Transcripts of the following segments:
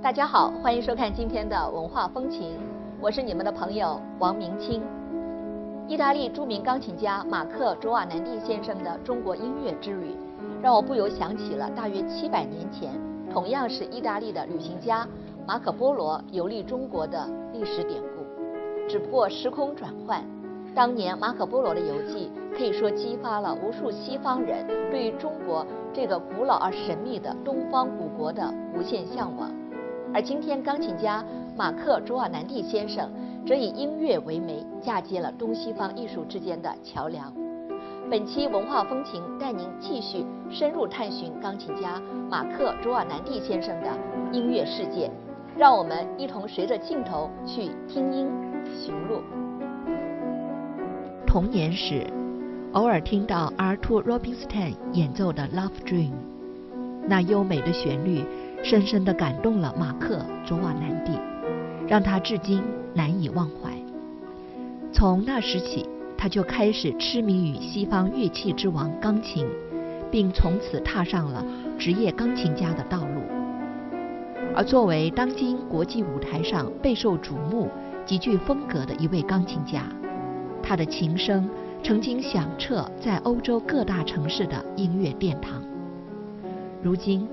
大家好，欢迎收看今天的文化风情，我是你们的朋友王明清。意大利著名钢琴家马克·卓瓦南蒂先生的中国音乐之旅，让我不由想起了大约700年前，同样是意大利的旅行家马可·波罗游历中国的历史典故。只不过时空转换，当年马可·波罗的游记可以说激发了无数西方人对于中国这个古老而神秘的东方古国的无限向往。而今天，钢琴家马克·卓瓦南蒂先生则以音乐为媒，嫁接了东西方艺术之间的桥梁。本期文化风情带您继续深入探寻钢琴家马克·卓瓦南蒂先生的音乐世界，让我们一同随着镜头去听音寻路。童年时，偶尔听到Arthur Rubinstein演奏的《Love Dream》，那优美的旋律深深地感动了马克·卓瓦南蒂，让他至今难以忘怀。从那时起，他就开始痴迷于西方乐器之王钢琴，并从此踏上了职业钢琴家的道路。而作为当今国际舞台上备受瞩目、极具风格的一位钢琴家，他的琴声曾经响彻在欧洲各大城市的音乐殿堂。如今，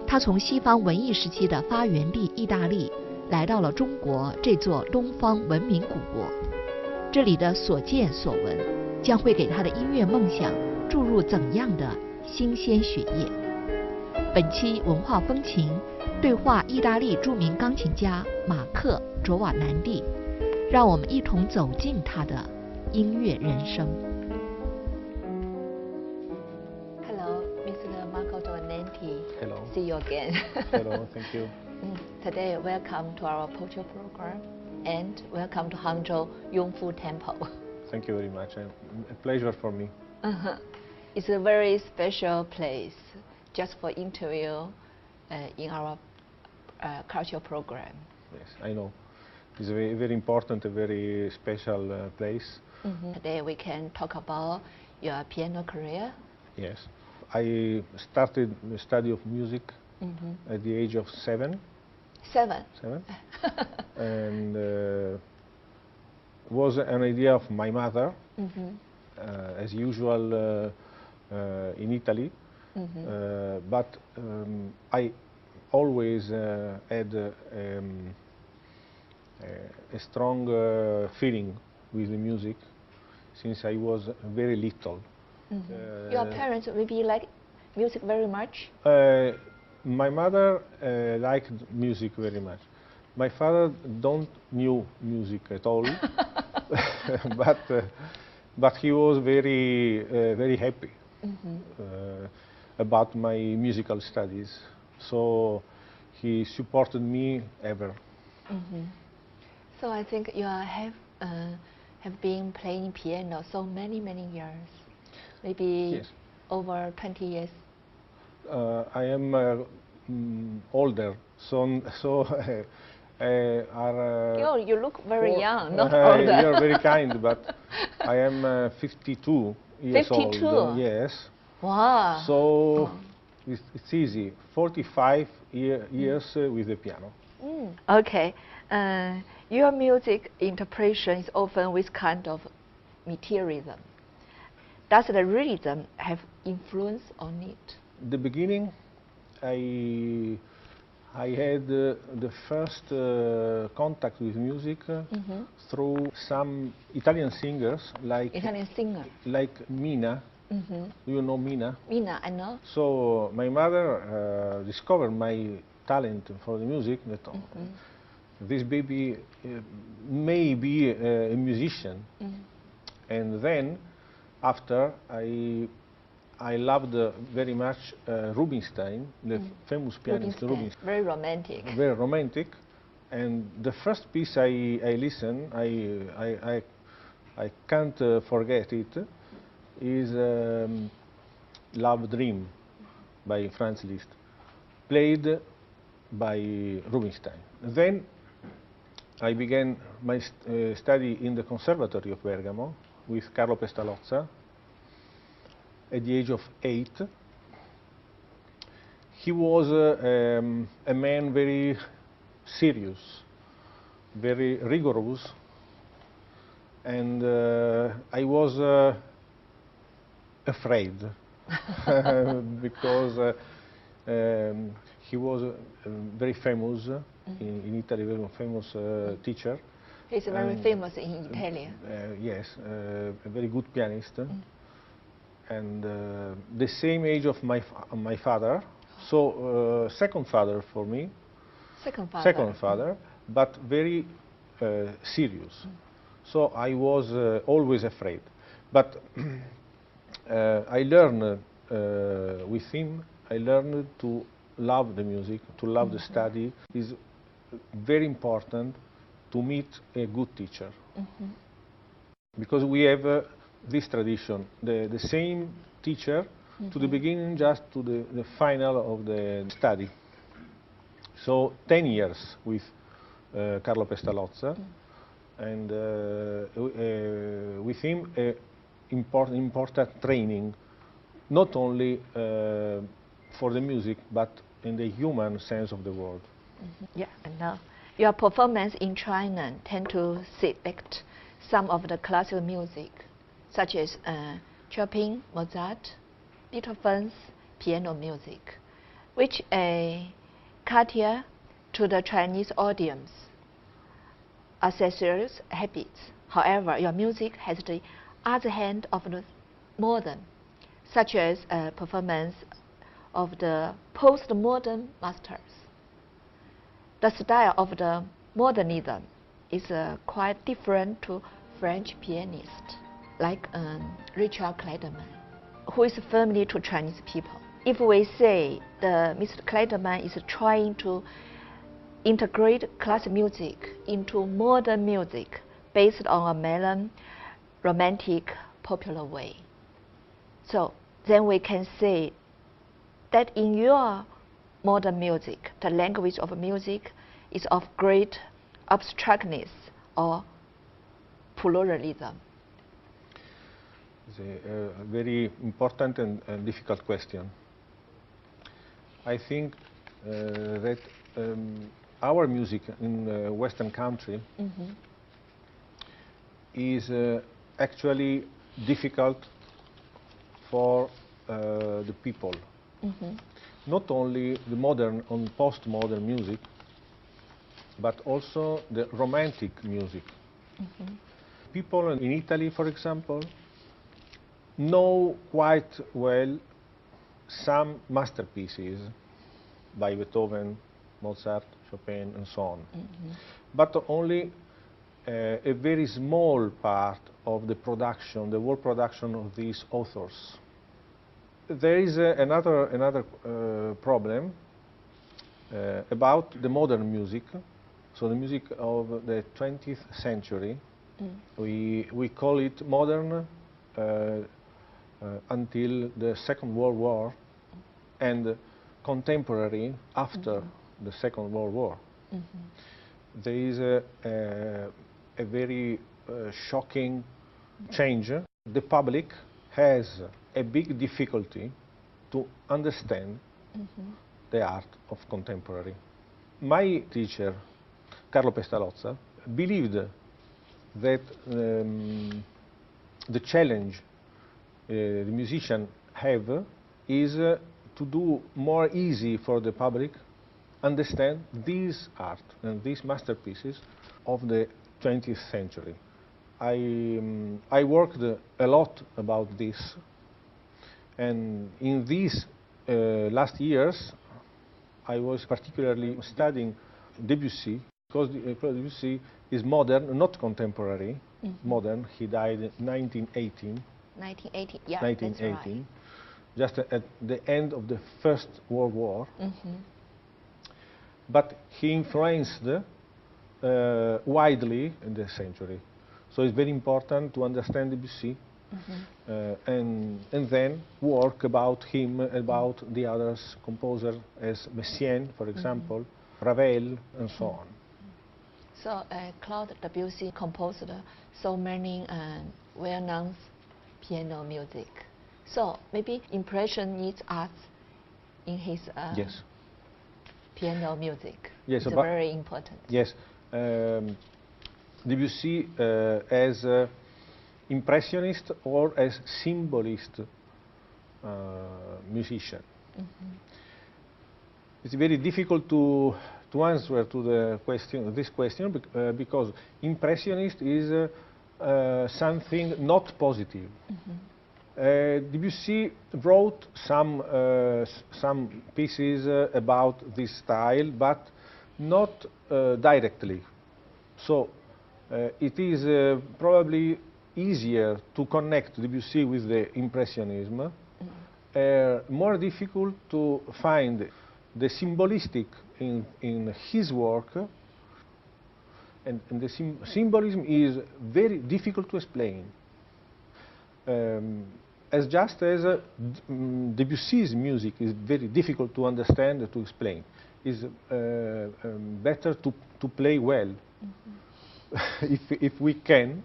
他从西方文艺时期的发源地意大利来到了中国这座东方文明古国，这里的所见所闻将会给他的音乐梦想注入怎样的新鲜血液？本期文化风情对话意大利著名钢琴家马克·卓瓦南蒂，让我们一同走进他的音乐人生。Hello. See you again. Hello, thank you. Today, welcome to our Tempio program and welcome to Hangzhou Yongfu Temple. Thank you very much. A pleasure for me. It's a very special place just for interview in our cultural program. Yes, I know. It's a very, very important, a very special place. Today we can talk about your piano career. Yes. I started the study of music at the age of 7. 7? And was an idea of my mother, as usual in Italy. But I always had a strong feeling with the music since I was very little. Your parents maybe like music very much? My mother liked music very much. My father don't knew music at all, but he was very very happy about my musical studies. So he supported me ever. So I think you have been playing piano so many years. Maybe yes. Over 20 years. I am older, so you look very young, not older. You are very kind, but I am 52 years 52? old. Yes. Wow. So it's easy. 45 years with the piano. Okay. Your music interpretation is often with kind of materialism. Does the rhythm have influence on it? The beginning, I had the first contact with music through some Italian singers like Mina. Do you know Mina? Mina, I know. So my mother discovered my talent for the music. That this baby may be a musician, and then after I loved very much Rubinstein, the famous pianist Rubinstein. Very romantic. Very romantic, and the first piece I listened, I can't forget it, is Love Dream by Franz Liszt, played by Rubinstein. Then I began my study in the Conservatory of Bergamo with Carlo Pestalozza, at the age of 8. He was a man very serious, very rigorous, and I was afraid because he was very famous in Italy, very famous teacher. He's very famous in Italy. Yes, a very good pianist, and the same age of my father. So second father for me. Second father. Second father, but very serious. So I was always afraid. But I learned with him. I learned to love the music, to love the study. It's very important to meet a good teacher, because we have this tradition, the same teacher to the beginning, just to the final of the study. So 10 years with Carlo Pestalozza, and with him important training, not only for the music, but in the human sense of the word. Yeah, and your performance in China tend to select some of the classical music, such as Chopin, Mozart, Beethoven's piano music, which cater to the Chinese audience accessories habits. However, your music has the other hand of the modern, such as performance of the postmodern masters. The style of the modernism is quite different to French pianists, like Richard Clayderman, who is familiar to Chinese people. If we say Mr. Clayderman is trying to integrate classical music into modern music based on a melon, romantic, popular way. So then we can say that in your modern music, the language of music is of great abstractness or pluralism. It's a very important and difficult question. I think that our music in Western country is actually difficult for the people. Not only the modern and postmodern music, but also the romantic music. People in Italy, for example, know quite well some masterpieces by Beethoven, Mozart, Chopin, and so on. But only a very small part of the production, the world production of these authors. There is another problem about the modern music, so the music of the 20th century. We call it modern until the Second World War, and contemporary after the Second World War. There is a very shocking change. The public has a big difficulty to understand the art of contemporary. My teacher, Carlo Pestalozza, believed that the challenge the musicians have is to do more easy for the public understand these art and these masterpieces of the 20th century. I worked a lot about this, and in these last years I was particularly studying Debussy, because Debussy is modern, not contemporary, modern. He died in 1918. 1918, yeah, 1918, that's right. just at the end of the First World War. But he influenced widely in the century. So it's very important to understand Debussy and then work about him, about the others composers as Messiaen, for example, Ravel, and so on. So Claude Debussy composed so many well-known piano music, So maybe Impressionist art in his yes. piano music Yes, is very important. Yes. Debussy as impressionist or as symbolist musician. It's very difficult to answer to this question because impressionist is something not positive. Debussy wrote some pieces about this style, but not directly. So it is probably easier to connect Debussy with the Impressionism, more difficult to find the symbolistic in his work, and the symbolism is very difficult to explain. As just as Debussy's music is very difficult to understand and to explain, is better to play well, if we can,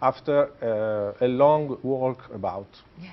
after a long walk about. Yes.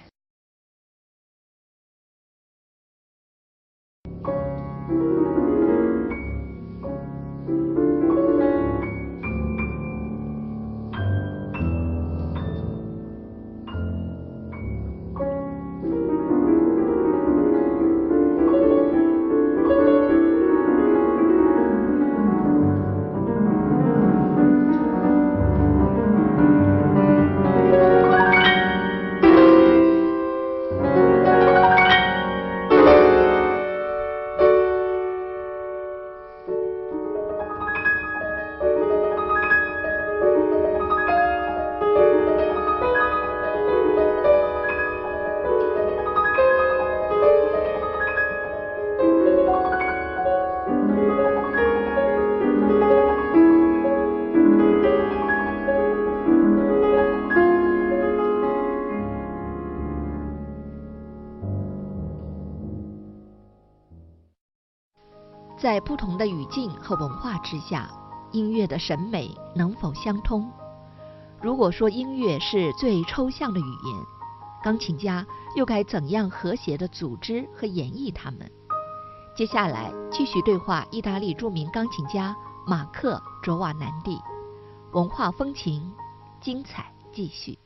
在不同的语境和文化之下，音乐的审美能否相通？如果说音乐是最抽象的语言，钢琴家又该怎样和谐地组织和演绎它们？接下来继续对话意大利著名钢琴家马克·卓瓦南蒂，文化风情，精彩继续。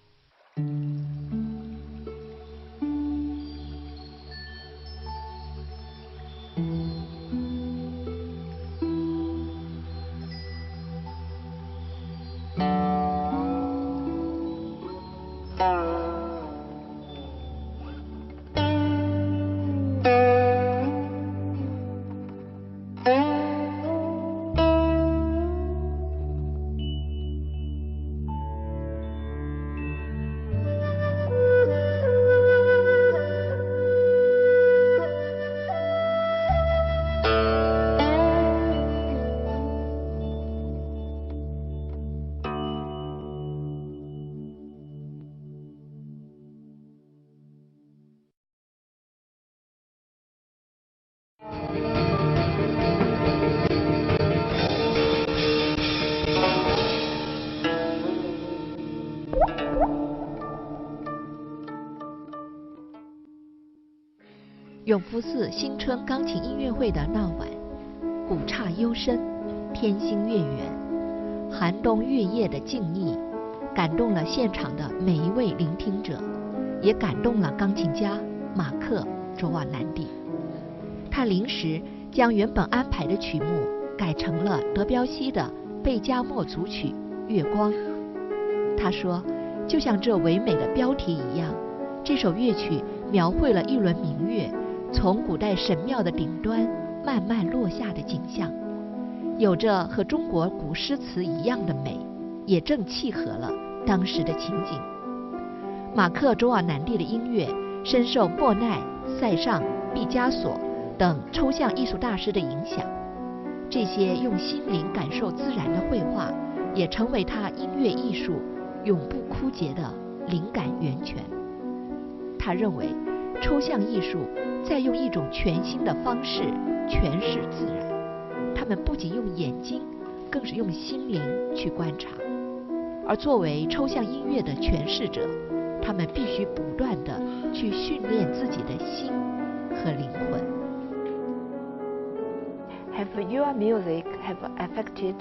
永福寺新春钢琴音乐会的闹晚，古刹幽深，天星月圆，寒冬月夜的静谧，感动了现场的每一位聆听者，也感动了钢琴家马克·卓瓦南蒂。他临时将原本安排的曲目改成了德彪西的贝加莫组曲《月光》。他说，就像这唯美的标题一样，这首乐曲描绘了一轮明月从古代神庙的顶端慢慢落下的景象，有着和中国古诗词一样的美，也正契合了当时的情景。马克·卓瓦南蒂的音乐深受莫奈、塞尚、毕加索等抽象艺术大师的影响，这些用心灵感受自然的绘画，也成为他音乐艺术永不枯竭的灵感源泉。他认为，抽象艺术在用一种全新的方式诠释自然，他们不仅用眼睛，更是用心灵去观察。而作为抽象音乐的诠释者，他们必须不断地去去训练自己的心和灵魂。Have your music have affected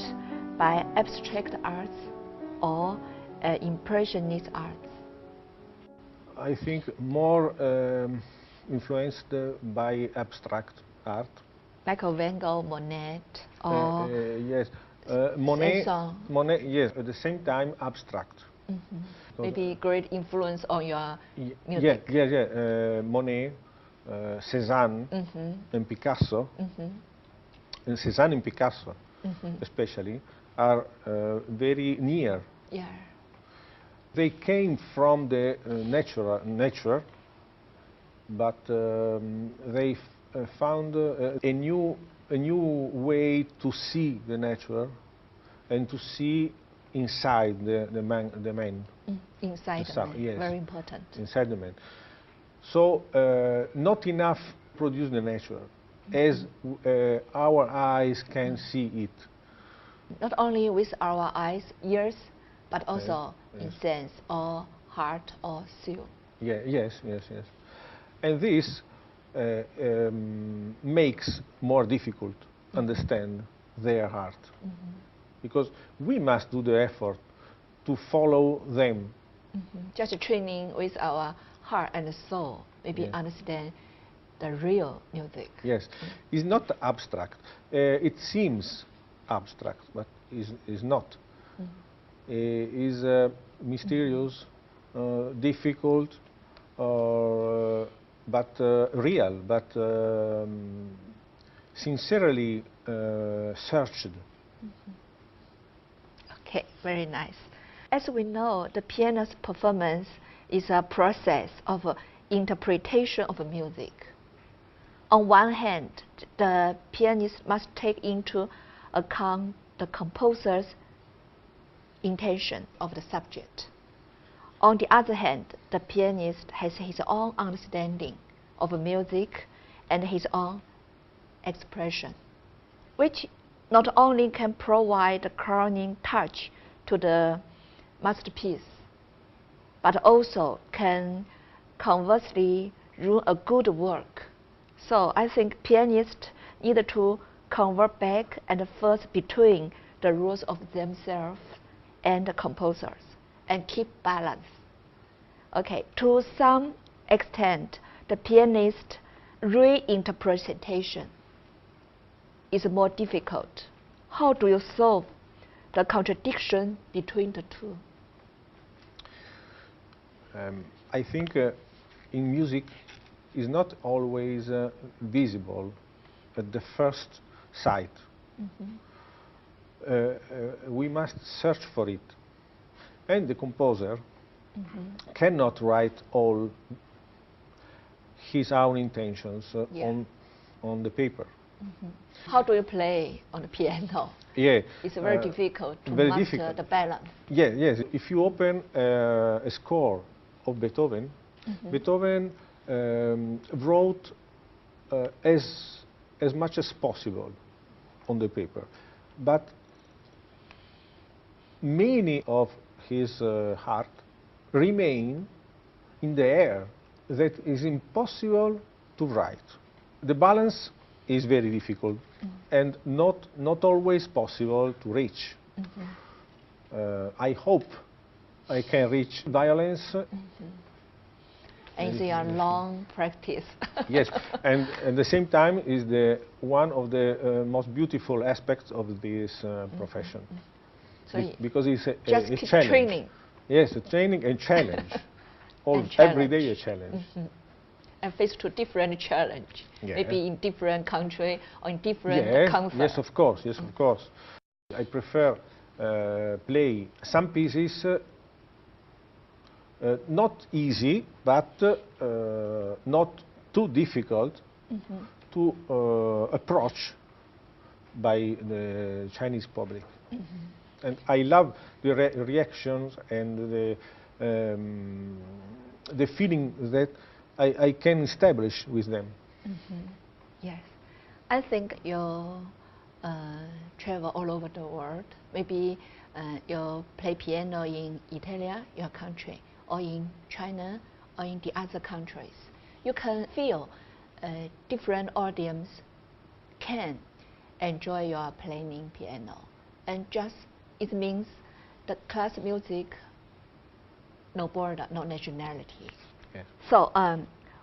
by abstract arts or impressionist arts? I think more influenced by abstract art. Like Van Gogh, Monet, or yes, Monet. Cézanne. Monet, yes. At the same time, abstract. Maybe great influence on your music. Yeah. Monet, Cézanne, and Picasso. And Cézanne and Picasso, especially, are very near. Yeah. They came from the nature, but they found a new way to see the nature and to see inside the man. Inside the man, yes. Very important. Inside the man. So not enough produce the nature as our eyes can see it. Not only with our eyes, ears, but also yes. in sense or heart or soul. Yeah, yes. And this makes more difficult understand their heart. Because we must do the effort to follow them. Just training with our heart and soul, maybe understand the real music. Yes, it's not abstract. It seems abstract, but is not. Is mysterious, difficult, but real, but sincerely searched. Okay, very nice. As we know, the pianist performance is a process of interpretation of music. On one hand, the pianist must take into account the composer's intention of the subject. On the other hand, the pianist has his own understanding of music and his own expression, which not only can provide the crowning touch to the masterpiece, but also can conversely ruin a good work. So I think pianists need to convert back and forth between the rules of themselves and the composers and keep balance. Okay, to some extent, the pianist's reinterpretation is more difficult. How do you solve the contradiction between the two? I think in music is not always visible at the first sight. We must search for it. And the composer cannot write all his own intentions on the paper. How do you play on the piano? Yeah, it's very difficult to very master difficult. the balance. Yes. If you open a score of Beethoven, Beethoven wrote as much as possible on the paper, but many of his heart remain in the air that is impossible to write. The balance is very difficult and not always possible to reach. I hope I can reach violence. And it's a long practice. Yes, and at the same time is one of the most beautiful aspects of this profession. So because it's a just challenge. Training. Yes, a training and challenge. And every day a challenge. And face to different challenge, maybe in different country or in different concerts. Yes, of course. I prefer play some pieces not easy, but not too difficult to approach by the Chinese public. And I love the reactions and the feeling that I can establish with them. Yes, I think you travel all over the world. Maybe you play piano in Italy, your country, or in China, or in the other countries, you can feel different audience can enjoy your playing piano. And just it means the class music, no border, no nationality. Yes. So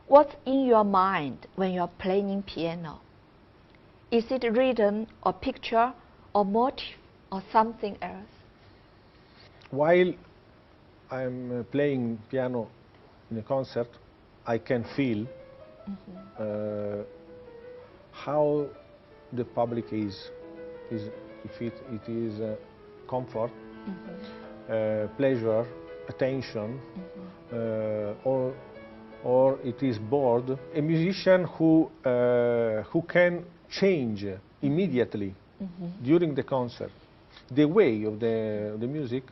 what's in your mind when you're playing piano? Is it rhythm or picture or motif or something else? While I'm playing piano in a concert, I can feel how the public is if it is comfort, pleasure, attention, or it is bored. A musician who can change immediately during the concert the way of the music,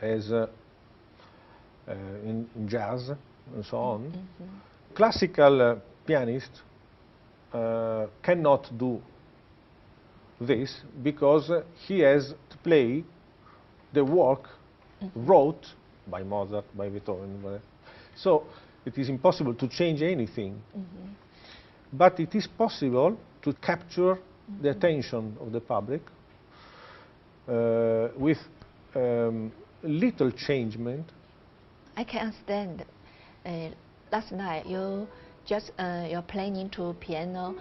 as in jazz and so on. Classical pianist cannot do this because he has to play the work wrote by Mozart, by Beethoven. So it is impossible to change anything. But it is possible to capture the attention of the public with little changement. I can understand. Last night you're playing into piano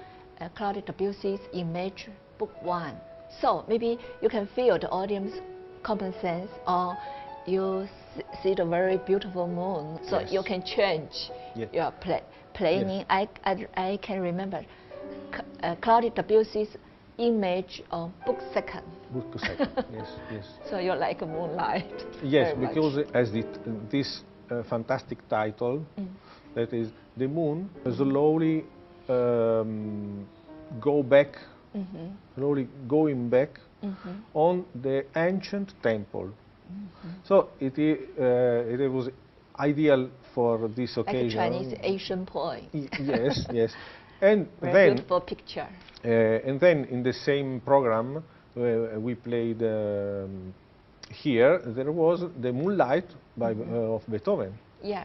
Claude Debussy's Image Book 1. So maybe you can feel the audience common sense, or you see the very beautiful moon, so yes. you can change your playing. Yes. I can remember Claude Debussy's Image of Book 2nd. Book 2nd, yes, yes. So you like moonlight. Yes, because as this fantastic title, that is, the moon slowly slowly going back on the ancient temple. So it was ideal for this occasion. Like a Chinese Asian point. Yes, yes. And very then, beautiful picture. And then in the same program we played here, there was the Moonlight by of Beethoven. Yeah.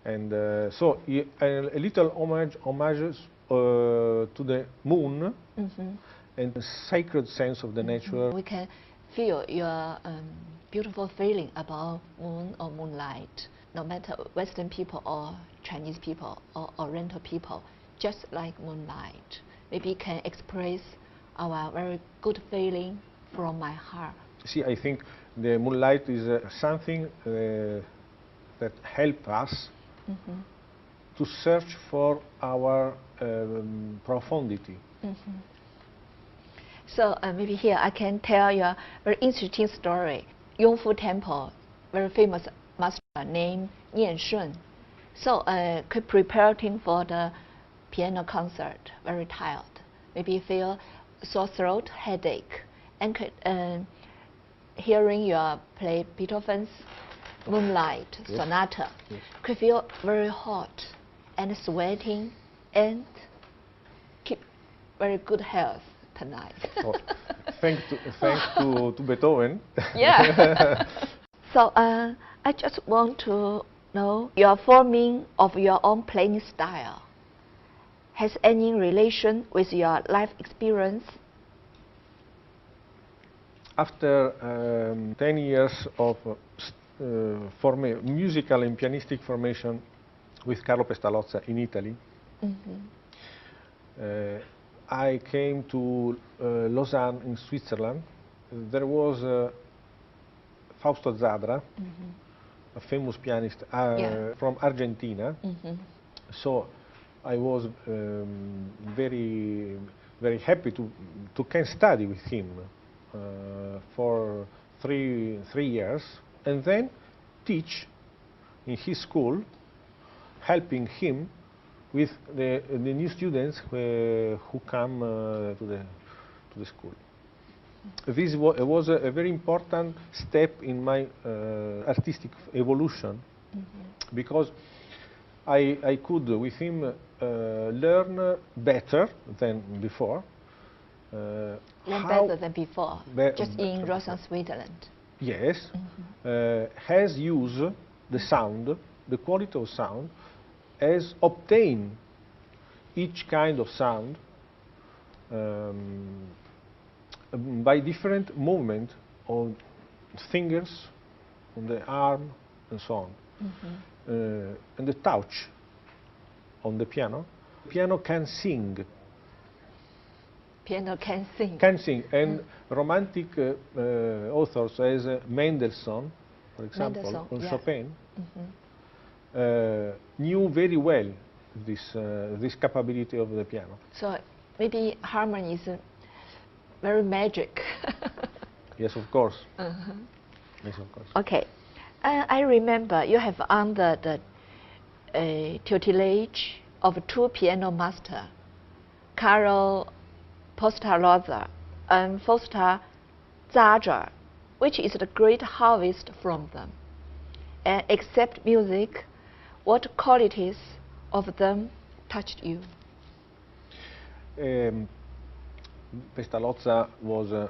And so a little homages to the moon and the sacred sense of the nature. We can feel your beautiful feeling about moon or moonlight, no matter Western people or Chinese people or Oriental people, just like moonlight. Maybe can express our very good feeling from my heart. See, I think the moonlight is something that helps us to search for our profundity. So maybe here I can tell you a very interesting story. Yongfu Temple, very famous master named Nian Shun. So preparing for the piano concert, very tired. Maybe feel sore throat, headache, and hearing you play Beethoven's Moonlight Sonata, could feel very hot and sweating and keep very good health tonight. Oh, thanks to Beethoven. Yeah. So I just want to know your forming of your own playing style has any relation with your life experience? After 10 years of musical and pianistic formation with Carlo Pestalozza in Italy. I came to Lausanne in Switzerland. There was Fausto Zadra, a famous pianist from Argentina. So I was very happy to can study with him for three years, and then teach in his school, helping him with the new students who come to the school. This was a very important step in my artistic evolution, because I could, with him, learn better than before. Better than before, just in Lausanne, Switzerland. Yes, has used the sound, the quality of sound, has obtained each kind of sound by different movement of fingers, on the arm, and so on. And the touch on the piano. Piano can sing. Piano can sing. Can sing. And romantic authors as Mendelssohn, for example, or Chopin, knew very well this capability of the piano. So maybe harmony is very magic. Yes, of course. Yes, of course. Okay. I remember you have under the tutelage of two piano masters, Carlo Pestalozza and Fausto Zadra, which is the great harvest from them. And except music, what qualities of them touched you? Pestalozza was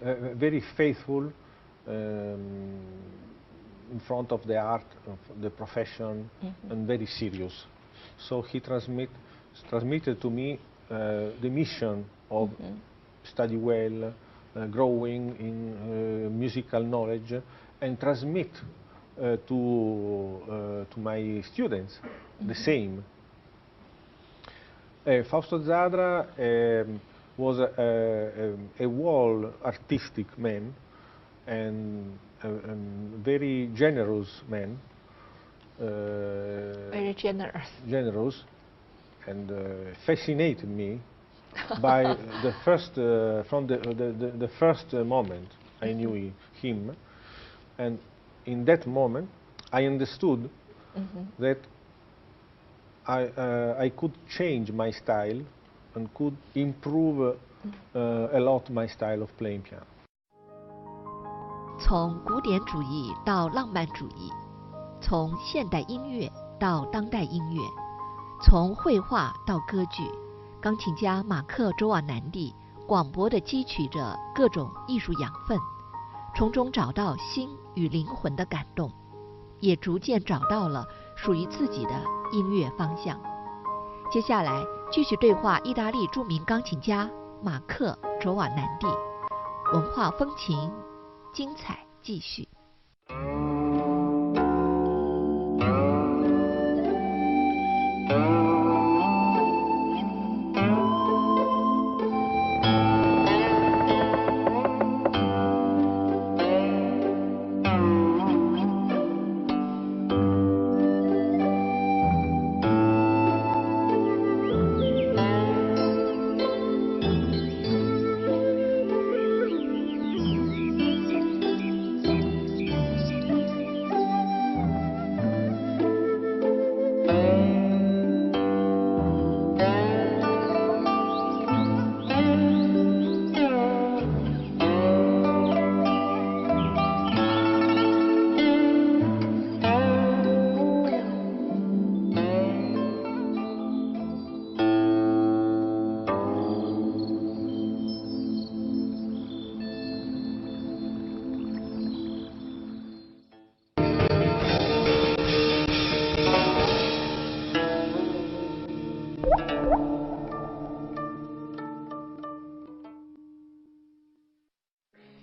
very faithful in front of the art, of the profession, and very serious. So he transmitted to me the mission of study well, growing in musical knowledge, and transmit to my students the same. Fausto Zadra was a whole artistic man, and a very generous man. Very generous. Generous, and fascinated me by the first from the first moment I knew him, and in that moment I understood that I could change my style and could improve a lot my style of playing piano. 从古典主义到浪漫主义，从现代音乐到当代音乐，从绘画到歌剧，钢琴家马克·卓瓦南蒂广博地汲取着各种艺术养分，从中找到心与灵魂的感动，也逐渐找到了属于自己的音乐方向。接下来继续对话意大利著名钢琴家马克·卓瓦南蒂，文化风情精彩继续。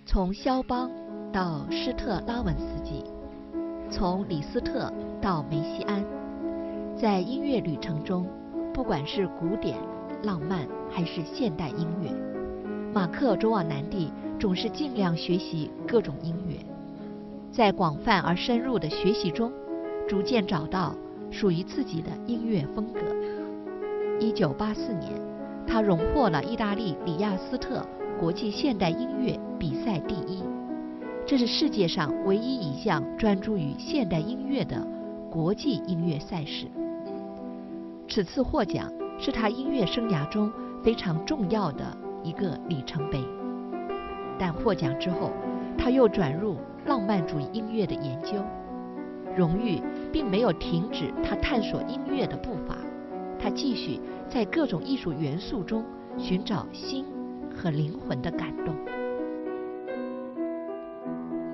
从肖邦到施特拉文斯基，从李斯特到梅西安，在音乐旅程中，不管是古典、浪漫还是现代音乐，马克·卓瓦南蒂总是尽量学习各种音乐，在广泛而深入的学习中，逐渐找到属于自己的音乐风格。1984年，他荣获了意大利里亚斯特国际现代音乐比赛第1，这是世界上唯一一项专注于现代音乐的国际音乐赛事。此次获奖是他音乐生涯中非常重要的一个里程碑。但获奖之后，他又转入浪漫主义音乐的研究。荣誉并没有停止他探索音乐的步伐，他继续在各种艺术元素中寻找心和灵魂的感动。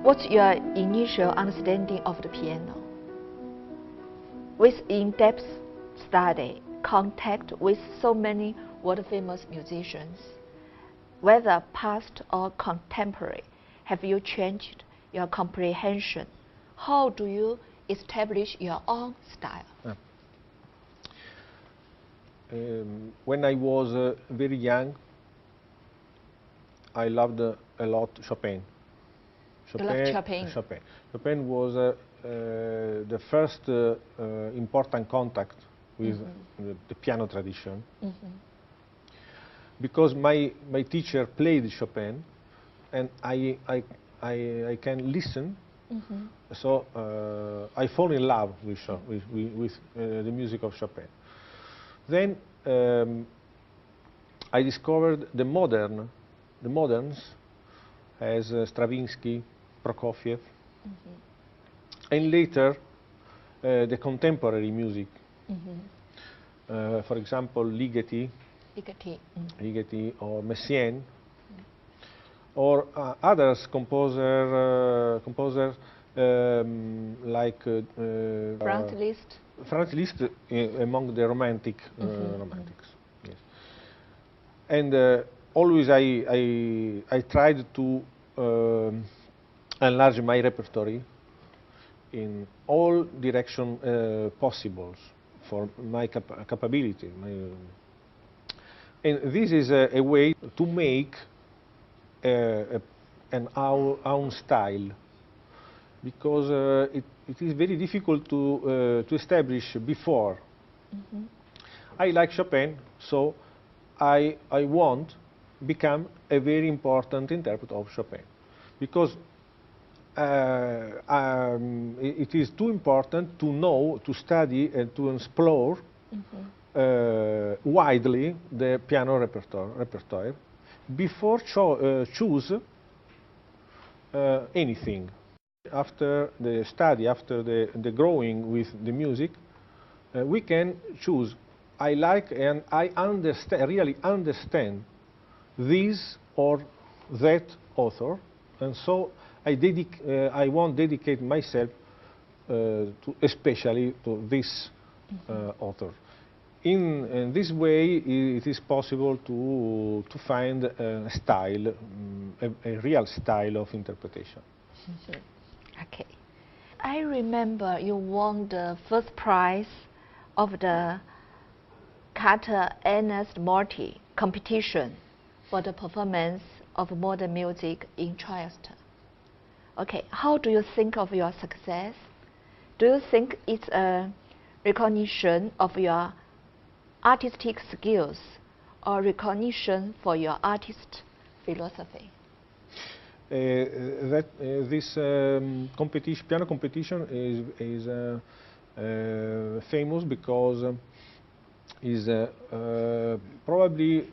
What's your initial understanding of the piano? With in-depth study, contact with so many world-famous musicians, whether past or contemporary, have you changed your comprehension? How do you establish your own style? When I was very young, I loved a lot Chopin. Chopin was the first important contact with the piano tradition, because my teacher played Chopin, and I can listen. So I fall in love with the music of Chopin. Then I discovered the moderns, as Stravinsky, Prokofiev, and later the contemporary music. For example, Ligeti or Messiaen, or others composers like Franz Liszt among the romantics. Yes. And always I tried to enlarge my repertoire in all directions possible for my capability. And this is a way to make our own style, because it is very difficult to establish before. I like Chopin, so I want to become a very important interpreter of Chopin, because it is too important to know, to study, and to explore widely the piano repertoire before choose anything. After the study, after the growing with the music, we can choose. I like and I really understand this or that author, and so I want to dedicate myself especially to this author. In this way, it is possible to find a style, a real style of interpretation. Okay. I remember you won the first prize of the Carter Ernest Morty competition for the performance of modern music in Trieste. Okay, how do you think of your success? Do you think it's a recognition of your artistic skills or recognition for your artist philosophy? This piano competition is famous because is probably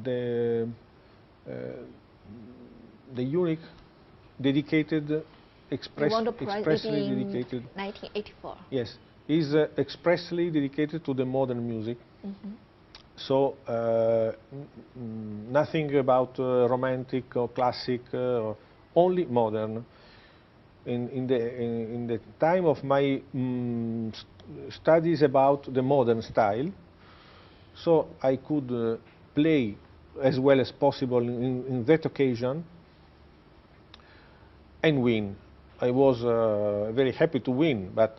the unique dedicated expressly dedicated 1984. Yes, is expressly dedicated to the modern music. So nothing about romantic or classic, or only modern. In the time of my studies about the modern style, so I could play as well as possible in that occasion and win. I was very happy to win, but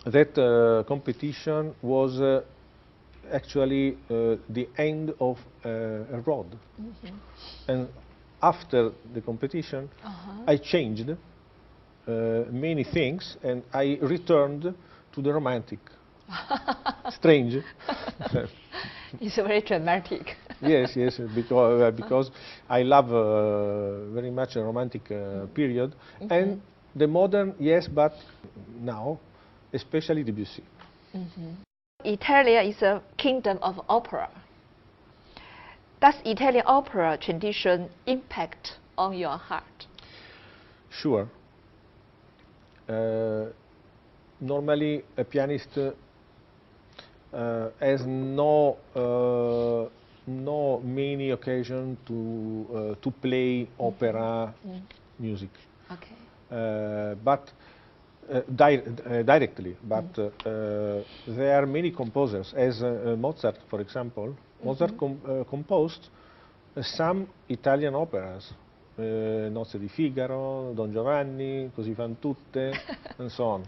that competition was actually the end of a road. And after the competition, I changed many things, and I returned to the romantic. Strange. It's very dramatic. Yes, yes, because I love very much a romantic period, and the modern, yes, but now, especially Debussy. Italy is a kingdom of opera. Does Italian opera tradition impact on your heart? Sure. Normally, a pianist has no many occasion to play opera music. Okay. But directly. But there are many composers, as Mozart, for example. Mozart composed some Italian operas. Nozze di Figaro, Don Giovanni, Così fan tutte, and so on.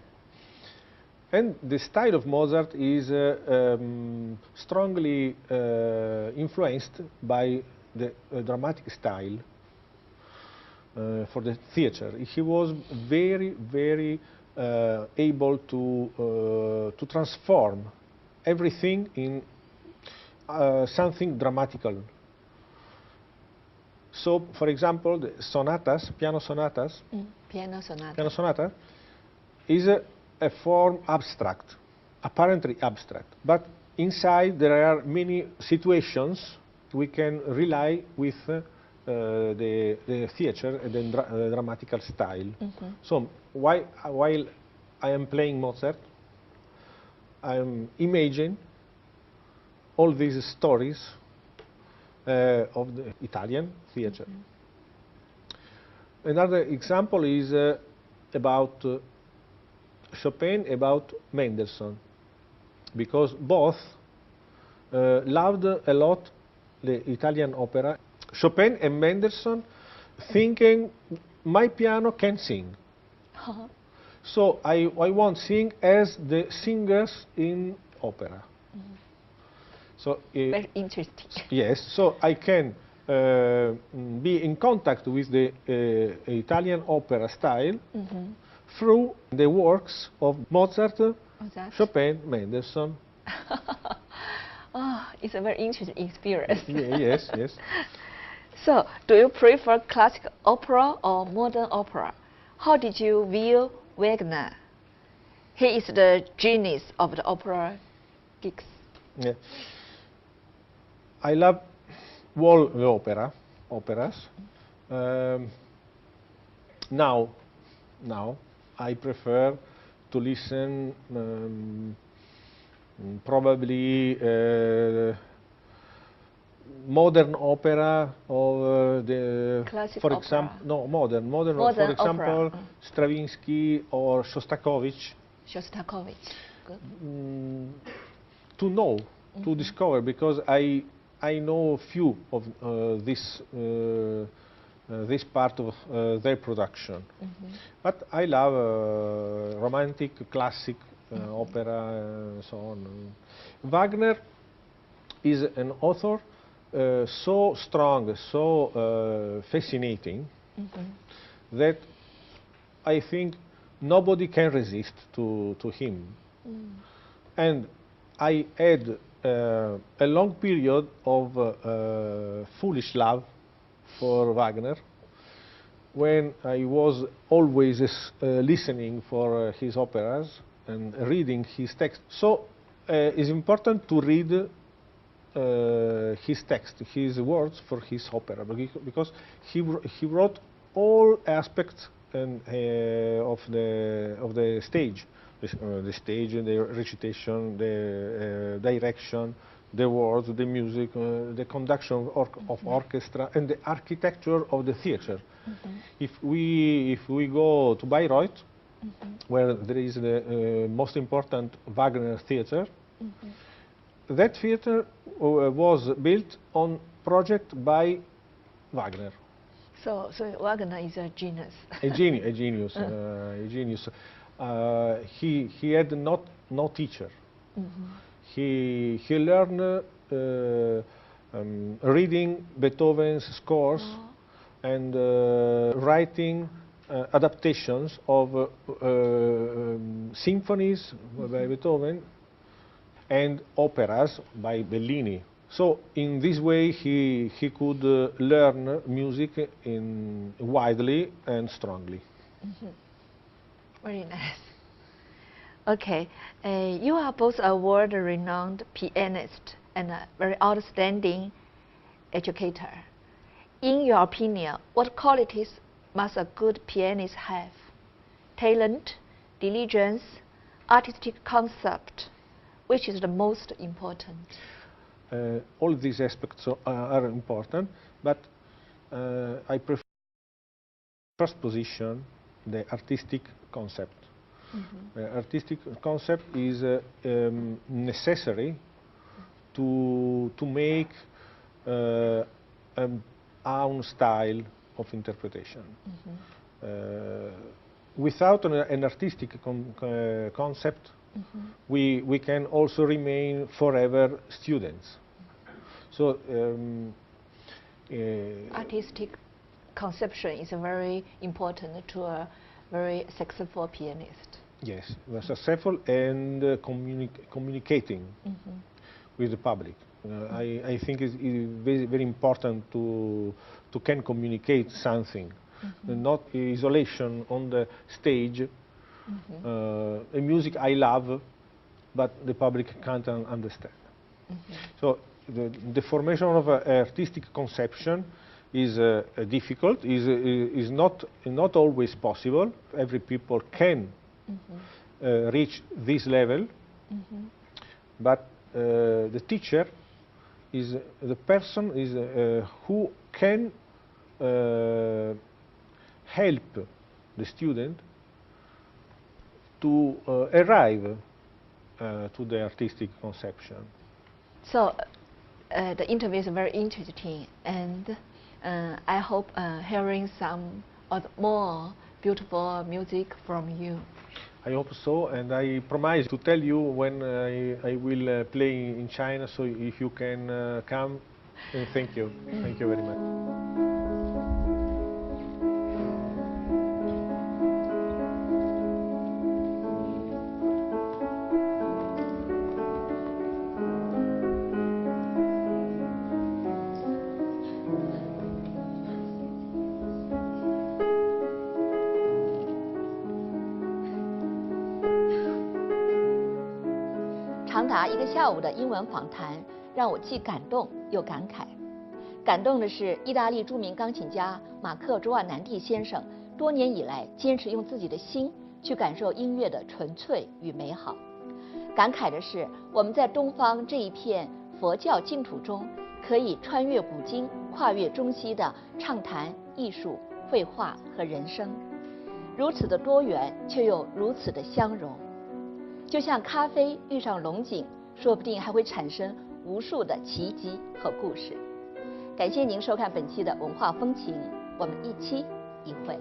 And the style of Mozart is strongly influenced by the dramatic style for the theater. He was very, very able to transform everything in something dramatical. So, for example, the sonatas, piano sonatas, Piano sonata. piano sonata is a form abstract, apparently abstract, but inside there are many situations we can rely with the theater and the dramatical style. So while I am playing Mozart, I am imagining all these stories of the Italian theater. Another example is about Chopin, about Mendelssohn, because both loved a lot the Italian opera. Chopin and Mendelssohn thinking my piano can sing. So I want to sing as the singers in opera. So Very interesting. yes, so I can be in contact with the Italian opera style through the works of Mozart, Chopin, Mendelssohn. Oh, it's a very interesting experience. Yes, yes. So, do you prefer classical opera or modern opera? How did you view Wagner? He is the genius of the opera geeks. Yeah. I love all the operas. Now I prefer to listen probably modern opera or the Classic for opera. example modern Modern for example opera. Stravinsky or Shostakovich. Shostakovich. Good. To know, to discover, because I know few of this part of their production. But I love romantic, classic opera, and so on. Wagner is an author so strong, so fascinating, that I think nobody can resist to him. And I had a long period of foolish love for Wagner, when I was always listening for his operas and reading his text. So it's important to read his text, his words for his opera, because he wrote all aspects and, of the stage. The stage, the recitation, the direction, the words, the music, the conduction of orchestra, and the architecture of the theater. If we go to Bayreuth, where there is the most important Wagner theater, that theater was built on project by Wagner. So Wagner is a genius. A genius. He had no teacher. He learned reading Beethoven's scores and writing adaptations of symphonies by Beethoven and operas by Bellini. So in this way he could learn music widely and strongly. Very nice. Okay, you are both a world-renowned pianist and a very outstanding educator. In your opinion, what qualities must a good pianist have? Talent, diligence, artistic concept, which is the most important? All these aspects are important, but I prefer first position the artistic concept. The artistic concept is necessary to make an own style of interpretation. Without an artistic concept, we can also remain forever students. So artistic conception is very important to a very successful pianist. Yes, successful and communicating with the public. I think it's very, very important to can communicate something, not isolation on the stage. A music I love, but the public can't understand. So the formation of an artistic conception is difficult. Is not always possible. Every people can reach this level, but the teacher is the person who can help the student to arrive to the artistic conception. So the interview is very interesting, and I hope hearing some more beautiful music from you. I hope so, and I promise to tell you when I will play in China, so if you can come, and thank you. Thank you very much.长达1个下午的英文访谈，让我既感动又感慨。感动的是意大利著名钢琴家马克·卓瓦南蒂先生多年以来坚持用自己的心去感受音乐的纯粹与美好。感慨的是我们在东方这一片佛教净土中，可以穿越古今、跨越中西的畅谈艺术、绘画和人生，如此的多元，却又如此的相融。就像咖啡遇上龙井，说不定还会产生无数的奇迹和故事。感谢您收看本期的文化风情，我们一期一会。